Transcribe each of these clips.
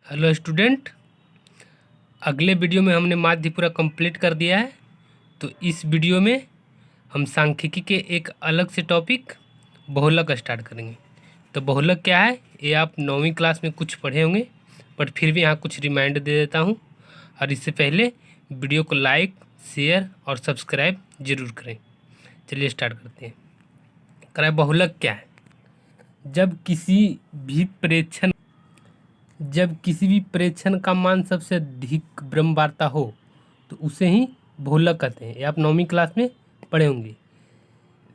Hello student, अगले video में हमने माध्य पूरा कंप्लीट कर दिया है। तो इस वीडियो में हम सांख्यिकी के एक अलग से टॉपिक बहुलक स्टार्ट करेंगे। तो बहुलक क्या है ये आप 9वीं क्लास में कुछ पढ़े होंगे, बट फिर भी यहाँ कुछ रिमाइंडर दे देता हूँ। और इससे पहले वीडियो को लाइक, शेयर और सब्सक्राइब ज़रूर करें। चलिए स्टार्ट करते हैं। कराए बहुलक क्या है? जब किसी भी प्रेक्षण का मान सबसे अधिक ब्रह्मवार्ता हो तो उसे ही बहुलक कहते हैं। ये आप 9वीं क्लास में पढ़े होंगे।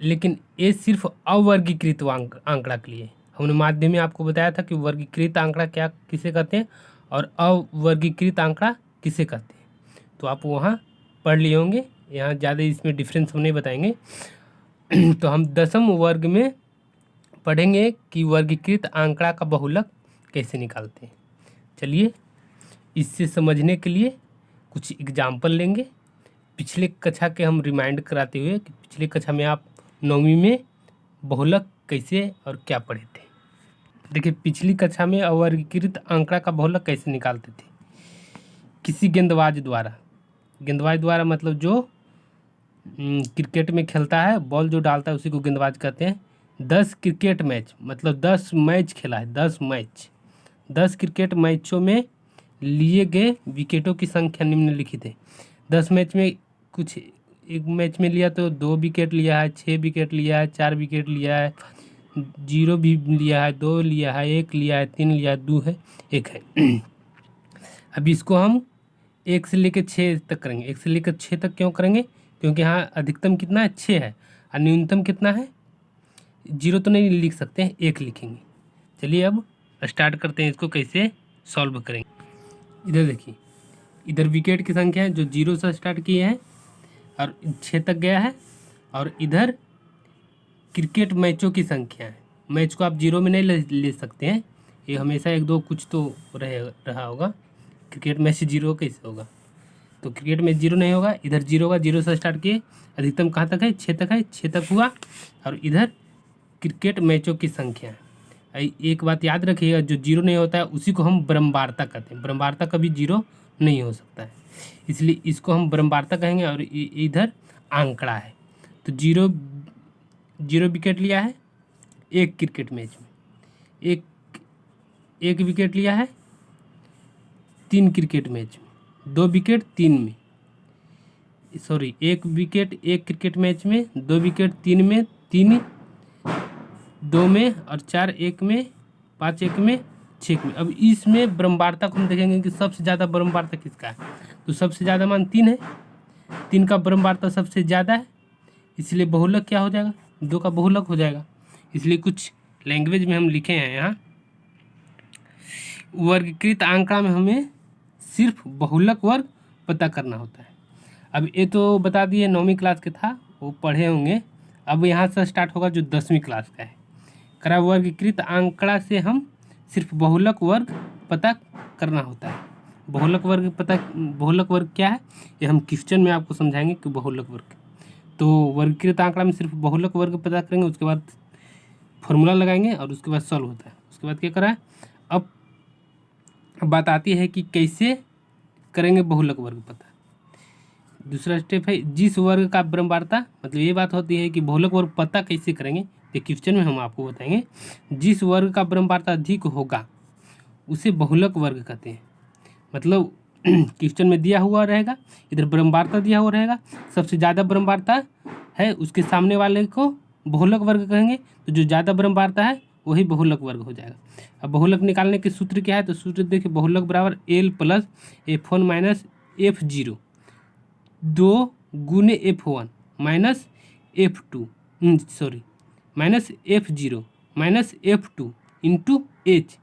लेकिन ये सिर्फ अवर्गीकृत आंकड़ा के लिए। हमने माध्यम में आपको बताया था कि वर्गीकृत आंकड़ा क्या किसे कहते हैं और अवर्गीकृत आंकड़ा किसे कहते हैं। तो आप वहाँ पढ़ लिए होंगे, यहाँ ज़्यादा इसमें डिफरेंस हम नहीं बताएंगे। तो हम 10वीं वर्ग में पढ़ेंगे कि वर्गीकृत आंकड़ा का बहुलक कैसे निकालते हैं। चलिए इससे समझने के लिए कुछ एग्जाम्पल लेंगे। पिछले कक्षा के हम रिमाइंड कराते हुए कि पिछले कक्षा में आप 9वीं में बहुलक कैसे और क्या पढ़े थे। देखिए, पिछली कक्षा में अवर्गीकृत आंकड़ा का बहुलक कैसे निकालते थे। किसी गेंदबाज द्वारा मतलब जो क्रिकेट में खेलता है, बॉल जो डालता है उसी को गेंदबाज कहते हैं। 10 क्रिकेट मैच मतलब 10 मैच खेला है। 10 क्रिकेट मैचों में लिए गए विकेटों की संख्या निम्नलिखित है। 10 मैच में कुछ एक मैच में लिया तो 2 विकेट लिया है, 6 विकेट लिया है, 4 विकेट लिया है, 0 भी लिया है, 2 लिया है, 1 लिया है, 3 लिया है, 2 है, 1 है। अब इसको हम 1 से लेकर 6 तक करेंगे। 1 से लेकर 6 तक क्यों करेंगे? क्योंकि यहाँ अधिकतम कितना है? 6 है और न्यूनतम कितना है? 0 तो नहीं लिख सकते हैं, 1 लिखेंगे। चलिए अब स्टार्ट करते हैं, इसको कैसे सॉल्व करेंगे। इधर देखिए, इधर विकेट की संख्या है जो 0 से स्टार्ट किए हैं और 6 तक गया है। और इधर क्रिकेट मैचों की संख्या है। मैच को आप 0 में नहीं ले सकते हैं, ये हमेशा 1-2 कुछ तो रहा होगा। क्रिकेट मैच 0 कैसे होगा? तो क्रिकेट में 0 नहीं होगा, इधर 0 होगा। 0 से स्टार्ट किए, अधिकतम कहाँ तक है? 6 तक है, 6 तक हुआ। और इधर क्रिकेट मैचों की संख्या है। एक बात याद रखिएगा, जो 0 नहीं होता है उसी को हम ब्रह्मवार्ता कहते हैं। ब्रह्मवार्ता कभी 0 नहीं हो सकता है, इसलिए इसको हम ब्रह्मवार्ता कहेंगे। और इधर आंकड़ा है तो 0 विकेट लिया है एक क्रिकेट मैच में, एक विकेट लिया है 3 क्रिकेट मैच में, 2 विकेट 3 में, सॉरी 1 विकेट 1 क्रिकेट मैच में, 2 विकेट 3 में, 3 2 में और 4 1 में, 5 1 में, 6 में। अब इसमें ब्रह्मवार्ता को हम देखेंगे कि सबसे ज़्यादा ब्रह्मवार्ता किसका है। तो सबसे ज़्यादा मान 3 है, 3 का ब्रह्मवार्ता सबसे ज़्यादा है, इसलिए बहुलक क्या हो जाएगा? 2 का बहुलक हो जाएगा। इसलिए कुछ लैंग्वेज में हम लिखे हैं यहाँ। वर्गीकृत आंकड़ा में हमें सिर्फ बहुलक वर्ग पता करना होता है। अब ये तो बता दिए 9वीं क्लास के था, वो पढ़े होंगे। अब यहाँ से स्टार्ट होगा जो 10वीं क्लास का है। करा वर्गीकृत आंकड़ा से हम सिर्फ बहुलक वर्ग पता करना होता है। बहुलक वर्ग क्या है ये हम क्वेश्चन में आपको समझाएंगे कि बहुलक वर्ग। तो वर्गीकृत आंकड़ा में सिर्फ बहुलक वर्ग पता करेंगे, उसके बाद फॉर्मूला लगाएंगे और उसके बाद सॉल्व होता है। उसके बाद क्या करा है, अब बात आती है कि कैसे करेंगे बहुलक वर्ग पता। दूसरा स्टेप है जिस वर्ग का ब्रह्मवार्ता, मतलब ये बात होती है कि बहुलक वर्ग पता कैसे करेंगे, ये क्वेश्चन में हम आपको बताएंगे। जिस वर्ग का ब्रह्मवार्ता अधिक होगा उसे बहुलक वर्ग कहते हैं। मतलब क्वेश्चन में दिया हुआ रहेगा, इधर ब्रह्मवार्ता दिया हुआ रहेगा, सबसे ज़्यादा ब्रह्मवार्ता है उसके सामने वाले को बहुलक वर्ग कहेंगे। तो जो ज़्यादा ब्रह्मवार्ता है वही बहुलक वर्ग हो जाएगा। अब बहुलक निकालने के सूत्र क्या है? तो सूत्र देखिए, बहुलक बराबर L + F1 - F0 2 गुने F1 minus F2 sorry minus F0 minus F2 into H।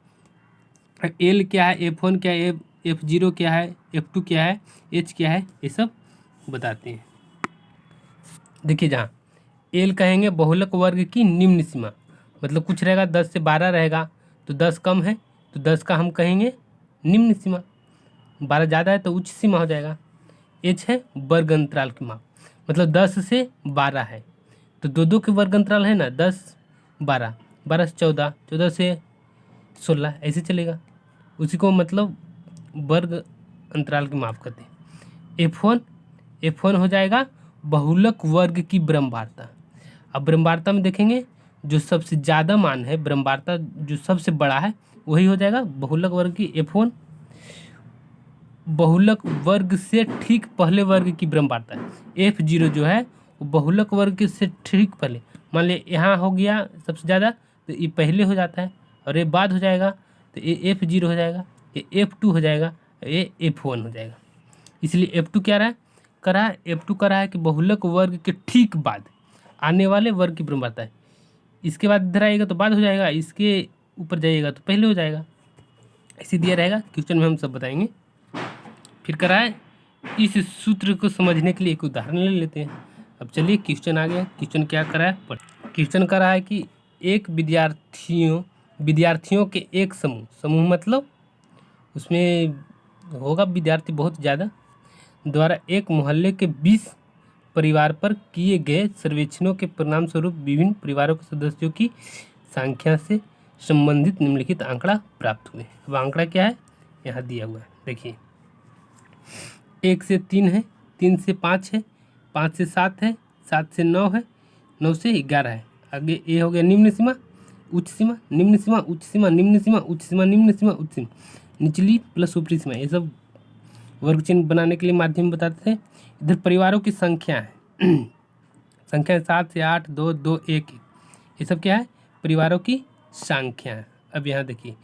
L क्या है, F1 क्या है, F0 क्या है, F2 क्या है, H क्या है, ये सब बताते हैं। देखिए, जहाँ L कहेंगे बहुलक वर्ग की निम्न सीमा, मतलब कुछ रहेगा 10 से 12 रहेगा तो 10 कम है तो 10 का हम कहेंगे निम्न सीमा, 12 ज़्यादा है तो उच्च सीमा हो जाएगा। H है वर्ग अंतराल की माप, मतलब 10 से 12 है तो 2-2 के वर्ग अंतराल है ना, 10 12, 12 से 14, 14 से 16, ऐसे चलेगा। उसी को मतलब वर्ग अंतराल की माप कहते हैं। F1 हो जाएगा बहुलक वर्ग की ब्रह्मवार्ता। अब ब्रह्मवार्ता में देखेंगे जो सबसे ज़्यादा मान है, ब्रह्मवार्ता जो सबसे बड़ा है वही हो जाएगा बहुलक वर्ग की F1। बहुलक वर्ग से ठीक पहले वर्ग की ब्रह्मवार्ता है। F0 जो है वो बहुलक वर्ग से ठीक पहले, मान लिया यहाँ हो गया सबसे ज़्यादा तो ये पहले हो जाता है और ये बाद हो जाएगा तो ये F0 हो जाएगा, ये F2 हो जाएगा, ये F1 हो जाएगा। इसलिए F2 क्या रहा है F2 कह रहा है कि बहुलक वर्ग के ठीक बाद आने वाले वर्ग की ब्रह्मवार्ता है। इसके बाद इधर आएगा तो बाद हो जाएगा, इसके ऊपर जाइएगा तो पहले हो जाएगा, ऐसे दिया रहेगा। क्वेश्चन में हम सब बताएंगे। फिर करा है इस सूत्र को समझने के लिए एक उदाहरण ले लेते हैं। अब चलिए क्वेश्चन आ गया। क्वेश्चन क्या करा है, क्वेश्चन करा है कि एक विद्यार्थियों के एक समूह मतलब उसमें होगा विद्यार्थी बहुत ज़्यादा, द्वारा एक मोहल्ले के 20 परिवार पर किए गए सर्वेक्षणों के परिणाम स्वरूप विभिन्न परिवारों के सदस्यों की संख्या से संबंधित निम्नलिखित आंकड़ा प्राप्त हुए। अब आंकड़ा क्या है यहाँ दिया हुआ है, देखिए 1 से 3 है, 3 से 5 है, 5 से 7 है, 7 से 9 है, 9 से 11 है। आगे ये हो गया निम्न सीमा, उच्च सीमा, निम्न सीमा, उच्च सीमा, निम्न सीमा, उच्च सीमा, निम्न सीमा, उच्च सीमा, निचली प्लस ऊपरी सीमा। ये सब वर्ग चिन्ह बनाने के लिए माध्यम बताते थे। इधर परिवारों की संख्या है संख्या 7 से 8, 2, 2, 1, ये सब क्या है परिवारों की संख्या है। अब यहाँ देखिए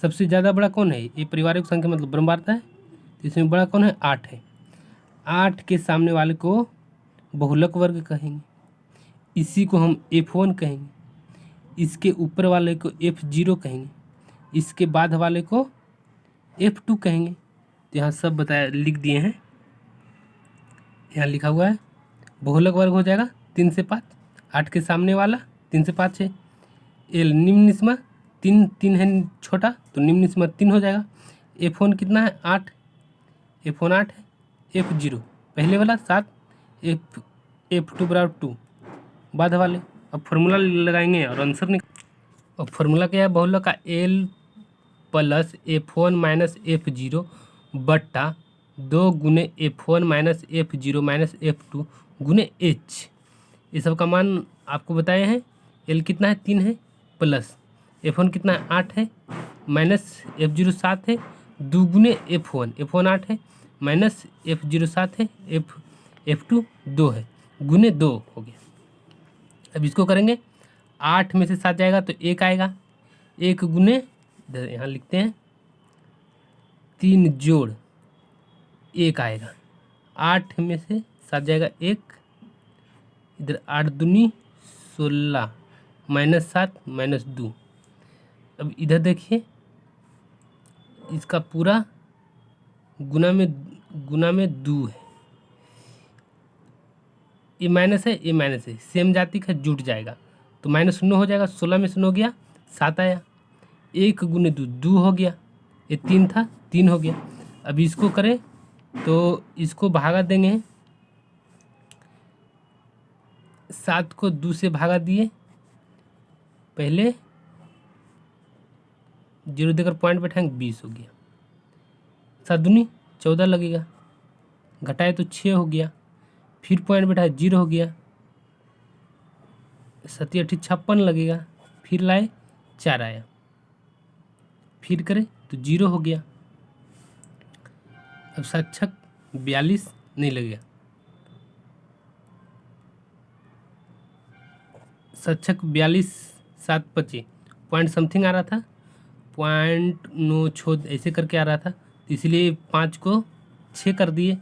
सबसे ज़्यादा बड़ा कौन है, ये परिवारों की संख्या मतलब ब्रह्मवार्ता है, तो इसमें बड़ा कौन है 8 है। 8 के सामने वाले को बहुलक वर्ग कहेंगे, इसी को हम F1 कहेंगे, इसके ऊपर वाले को F0 कहेंगे, इसके बाद वाले को F2 कहेंगे। तो यहाँ सब बताया लिख दिए हैं, यहाँ लिखा हुआ है बहुलक वर्ग हो जाएगा 3 से 5, 8 के सामने वाला 3 से 5 है। एल निम्न सीमा 3 है छोटा तो निम्न सीमा 3 हो जाएगा। F1 कितना है 8, F1 8 है, F0 पहले वाला 7, F2 बराबर 2 बाद वाले। अब फॉर्मूला लगाएंगे और आंसर निकाल। अब फॉर्मूला क्या है बहुलक का L plus F1 minus F0 बट्टा 2 गुने F1 minus F0 minus F2 गुने H। ये सब का मान आपको बताए हैं। L कितना है 3 है, प्लस F1 कितना है 8 है, माइनस F0 7 है, 2 गुने F1 8 है, माइनस F0 7 है, F2 2 है, गुने 2 हो गया। अब इसको करेंगे 8 में से 7 जाएगा तो 1 आएगा, 1 गुने इधर यहाँ लिखते हैं 3 जोड़ 1 आएगा, 8 में से 7 जाएगा 1, इधर 8 दूनी 16 माइनस 7 माइनस 2। अब इधर देखिए इसका पूरा गुना में 2 है, ये माइनस है ये माइनस है, सेम जाति का जुट जाएगा तो माइनस 9 हो जाएगा। 16 में से 9 गया 7 आया, 1 गुने 2 हो गया, ये 3 था 3 हो गया। अब इसको करें तो इसको भागा देंगे, 7 को 2 से भागा दिए, पहले 0 देकर पॉइंट बैठाएंगे 20 हो गया, 7 दूनी 14 लगेगा, घटाए तो 6 हो गया, फिर पॉइंट बैठाए 0 हो गया, 7 8 56 लगेगा, फिर लाए 4 आया, फिर करें तो 0 हो गया। अब 7 छक 42 नहीं लगेगा, 7 छक 42, 7 25 पॉइंट समथिंग आ रहा था, पॉइंट 9 छोड़ ऐसे करके आ रहा था, तो इसलिए 5 को 6 कर दिए,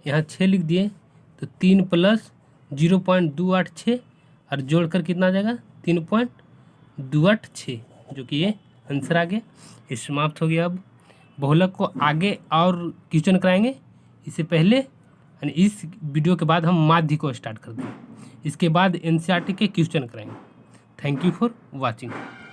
यहाँ 6 लिख दिए तो 3 प्लस 0.286 और जोड़कर कितना आ जाएगा 3.286, जो कि ये आंसर आ गया। ये समाप्त हो गया। अब बहुलक को आगे और क्वेश्चन कराएंगे, इससे पहले यानी इस वीडियो के बाद हम माध्य को स्टार्ट कर देंगे, इसके बाद NCERT के क्वेश्चन कराएंगे। Thank you for watching.